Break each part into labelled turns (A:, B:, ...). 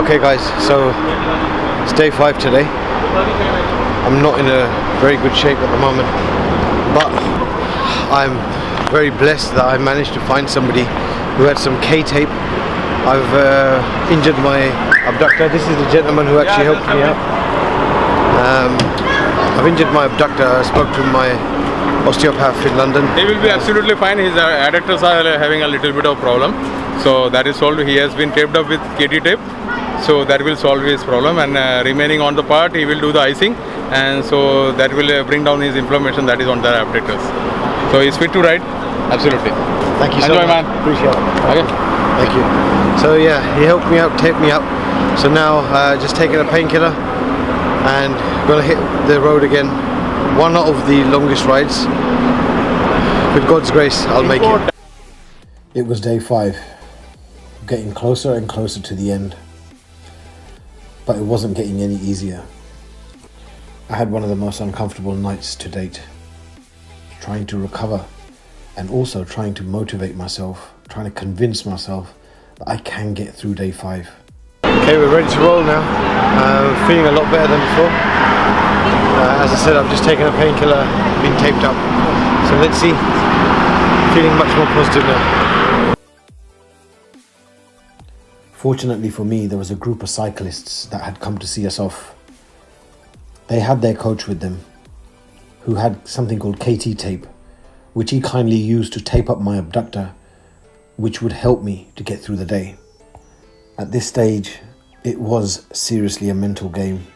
A: Okay guys, so it's day 5 today. I'm not in a very good shape at the moment, but I'm very blessed that I managed to find somebody who had some K-tape. I've injured my abductor. This is the gentleman who actually helped me out. I've injured my abductor. I spoke to my osteopath in London.
B: He will be absolutely fine. His adductors are having a little bit of problem, so that is solved. He has been taped up with KT tape, so that will solve his problem, and remaining on the part he will do the icing, and so that will bring down his inflammation that is on the abductors. So he's fit to ride. Absolutely.
A: Thank you so
B: Enjoy,
A: much.
B: man.
A: Appreciate it.
B: Okay.
A: Thank you. So yeah, he helped me out, taped me up. So now just taking a painkiller and gonna hit the road again. One of the longest rides. With God's grace, I'll make it. It was day 5, getting closer and closer to the end, but it wasn't getting any easier. I had one of the most uncomfortable nights to date, trying to recover and also trying to motivate myself, trying to convince myself that I can get through day 5. Okay, we're ready to roll now. Feeling a lot better than before. As I said, I've just taken a painkiller, been taped up. So let's see. Feeling much more positive now. Fortunately for me, there was a group of cyclists that had come to see us off. They had their coach with them, who had something called KT tape, which he kindly used to tape up my abductor, which would help me to get through the day. At this stage, it was seriously a mental game.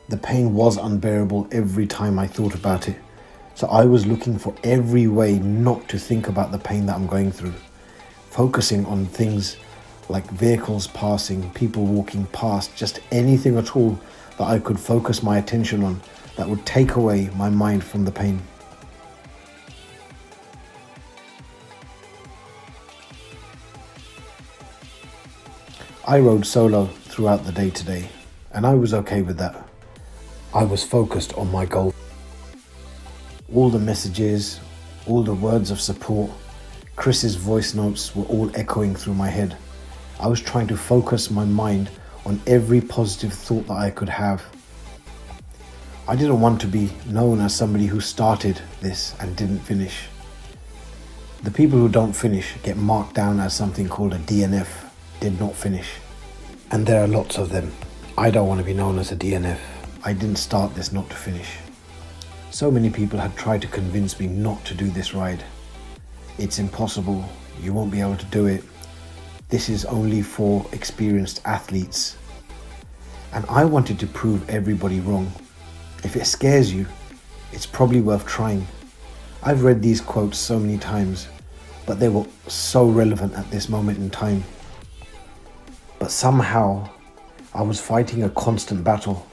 A: The pain was unbearable every time I thought about it. So I was looking for every way not to think about the pain that I'm going through, focusing on things like vehicles passing, people walking past, just anything at all that I could focus my attention on that would take away my mind from the pain. I rode solo throughout the day today, and I was okay with that. I was focused on my goal. All the messages, all the words of support, Chris's voice notes were all echoing through my head. I was trying to focus my mind on every positive thought that I could have. I didn't want to be known as somebody who started this and didn't finish. The people who don't finish get marked down as something called a DNF, did not finish. And there are lots of them. I don't want to be known as a DNF. I didn't start this not to finish. So many people had tried to convince me not to do this ride. It's impossible. You won't be able to do it. This is only for experienced athletes. And I wanted to prove everybody wrong. If it scares you, it's probably worth trying. I've read these quotes so many times, but they were so relevant at this moment in time. But somehow, I was fighting a constant battle.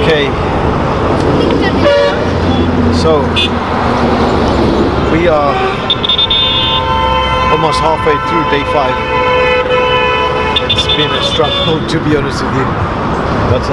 A: Okay, so we are almost halfway through day 5. It's been a struggle, to be honest with you, but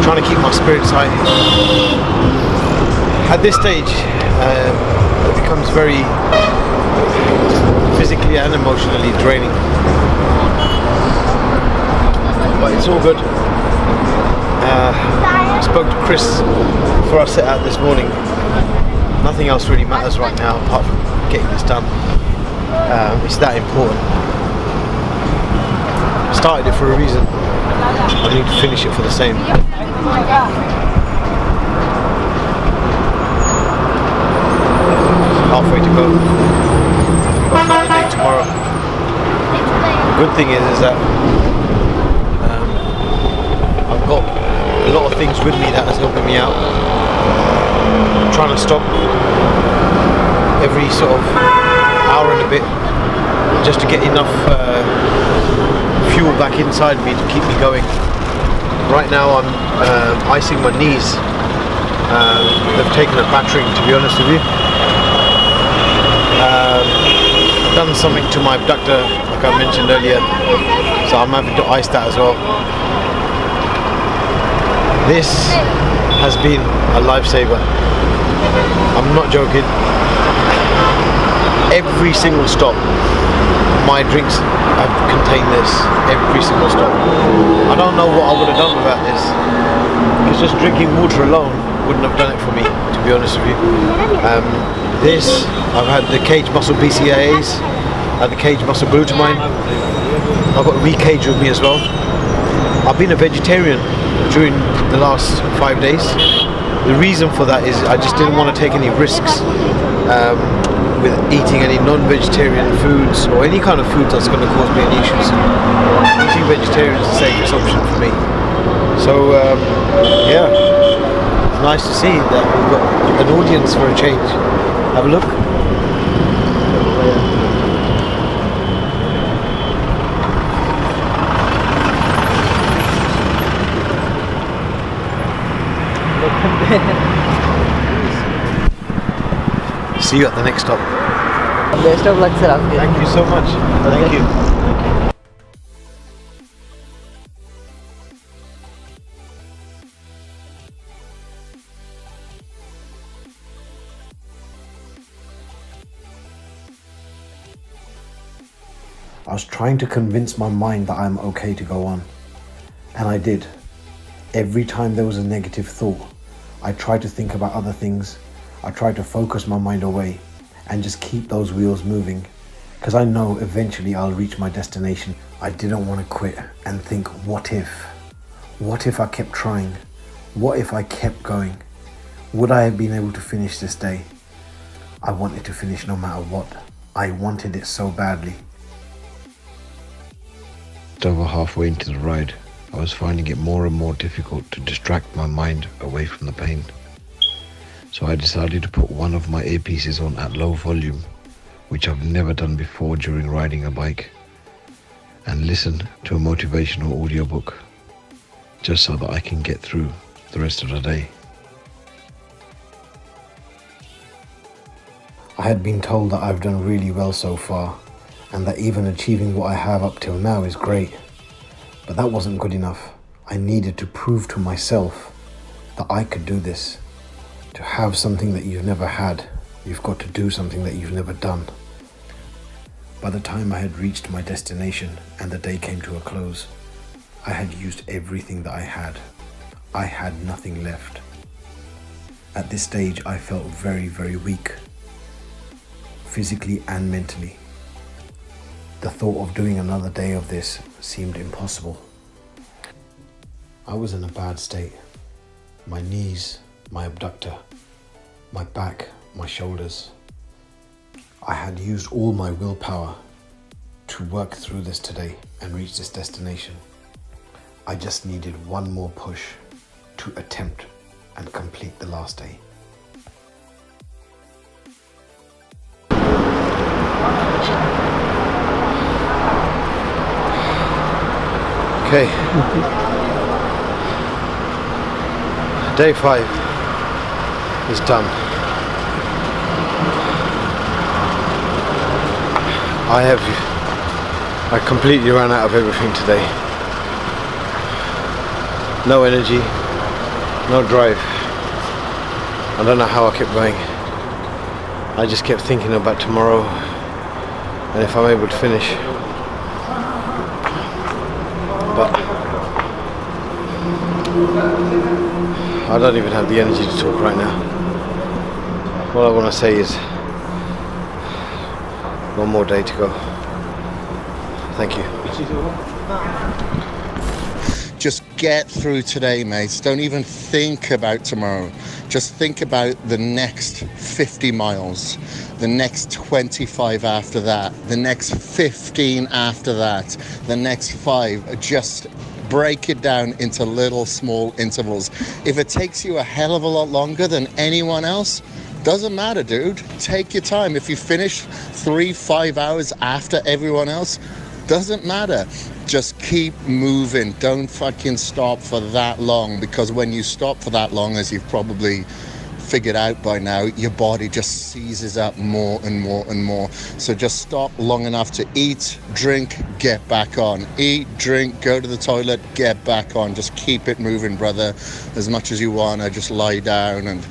A: trying to keep my spirits high. At this stage, it becomes very physically and emotionally draining, but it's all good. I spoke to Chris before I set out this morning. Nothing else really matters right now apart from getting this done. It's that important. I started it for a reason. I need to finish it for the same. Halfway to go. Got another day tomorrow. The good thing is that I've got a lot of things with me that is helping me out. I'm trying to stop every sort of hour and a bit just to get enough fuel back inside me to keep me going. Right now I'm icing my knees. They've taken a battering, to be honest with you. Done something to my abductor, like I mentioned earlier, so I'm having to ice that as well. This has been a lifesaver. I'm not joking. every single stop, my drinks have contained this. Every single stop. I don't know what I would have done without this, because just drinking water alone wouldn't have done it for me, to be honest with you. This, I've had the Cage Muscle BCAAs, and the Cage Muscle Glutamine. I've got Recage with me as well. I've been a vegetarian during the last 5 days. The reason for that is I just didn't want to take any risks with eating any non-vegetarian foods or any kind of food that's going to cause me any issues. Eating vegetarian is the safest option for me. So yeah, it's nice to see that we've got an audience for a change. Have a look. See you at the next stop.
C: Best of luck, sir.
A: Thank you so much. Thank you. I was trying to convince my mind that I'm okay to go on. And I did. Every time there was a negative thought, I tried to think about other things. I tried to focus my mind away and just keep those wheels moving, because I know eventually I'll reach my destination. I didn't want to quit and think, what if? What if I kept trying? What if I kept going? Would I have been able to finish this day? I wanted to finish no matter what. I wanted it so badly.
D: Over halfway into the ride, I was finding it more and more difficult to distract my mind away from the pain. So I decided to put one of my earpieces on at low volume, which I've never done before during riding a bike, and listen to a motivational audiobook, just so that I can get through the rest of the day.
A: I had been told that I've done really well so far, and that even achieving what I have up till now is great. But that wasn't good enough. I needed to prove to myself that I could do this. To have something that you've never had, you've got to do something that you've never done. By the time I had reached my destination and the day came to a close, I had used everything that I had. I had nothing left. At this stage, I felt very, very weak, physically and mentally. The thought of doing another day of this seemed impossible. I was in a bad state. My knees, my abductor, my back, my shoulders. I had used all my willpower to work through this today and reach this destination. I just needed one more push to attempt and complete the last day. Okay. Day 5 is done. I completely ran out of everything today. No energy, no drive. I don't know how I kept going. I just kept thinking about tomorrow and if I'm able to finish. But I don't even have the energy to talk right now. All I want to say is one more day to go. Thank you.
E: Just get through today, mates. Don't even think about tomorrow. Just think about the next 50 miles, the next 25 after that, the next 15 after that, the next 5. Just break it down into little small intervals. If it takes you a hell of a lot longer than anyone else, doesn't matter, dude. Take your time. If you finish 3-5 hours after everyone else, doesn't matter. Just keep moving. Don't fucking stop for that long, because when you stop for that long, as you've probably figured out by now, your body just seizes up more and more and more. So just stop long enough to eat, drink, get back on. Eat, drink, go to the toilet, get back on. Just keep it moving, brother. As much as you want to just lie down and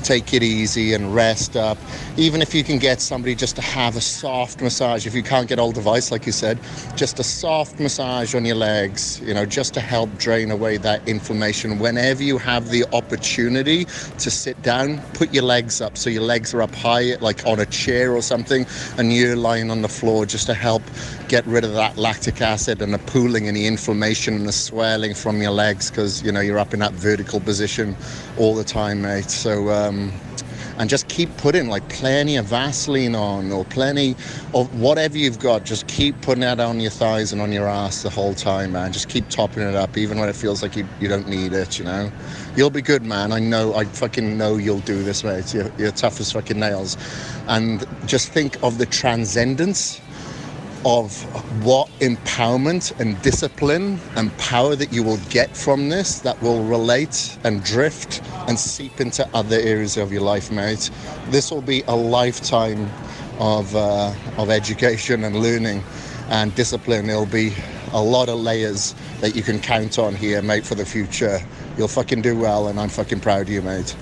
E: take it easy and rest up. Even if you can get somebody just to have a soft massage, if you can't get old device, like you said, just a soft massage on your legs, you know, just to help drain away that inflammation. Whenever you have the opportunity to sit down, put your legs up so your legs are up high, like on a chair or something, and you're lying on the floor, just to help get rid of that lactic acid and the pooling and the inflammation and the swelling from your legs, because, you know, you're up in that vertical position all the time, mate. So and just keep putting like plenty of Vaseline on, or plenty of whatever you've got. Just keep putting that on your thighs and on your ass the whole time, man. Just keep topping it up, even when it feels like you don't need it, you know. You'll be good, man. I fucking know you'll do this, mate. You're tough as fucking nails. And just think of the transcendence of what empowerment and discipline and power that you will get from this, that will relate and drift and seep into other areas of your life, mate. This will be a lifetime of education and learning and discipline. There'll be a lot of layers that you can count on here, mate, for the future. You'll fucking do well, and I'm fucking proud of you, mate.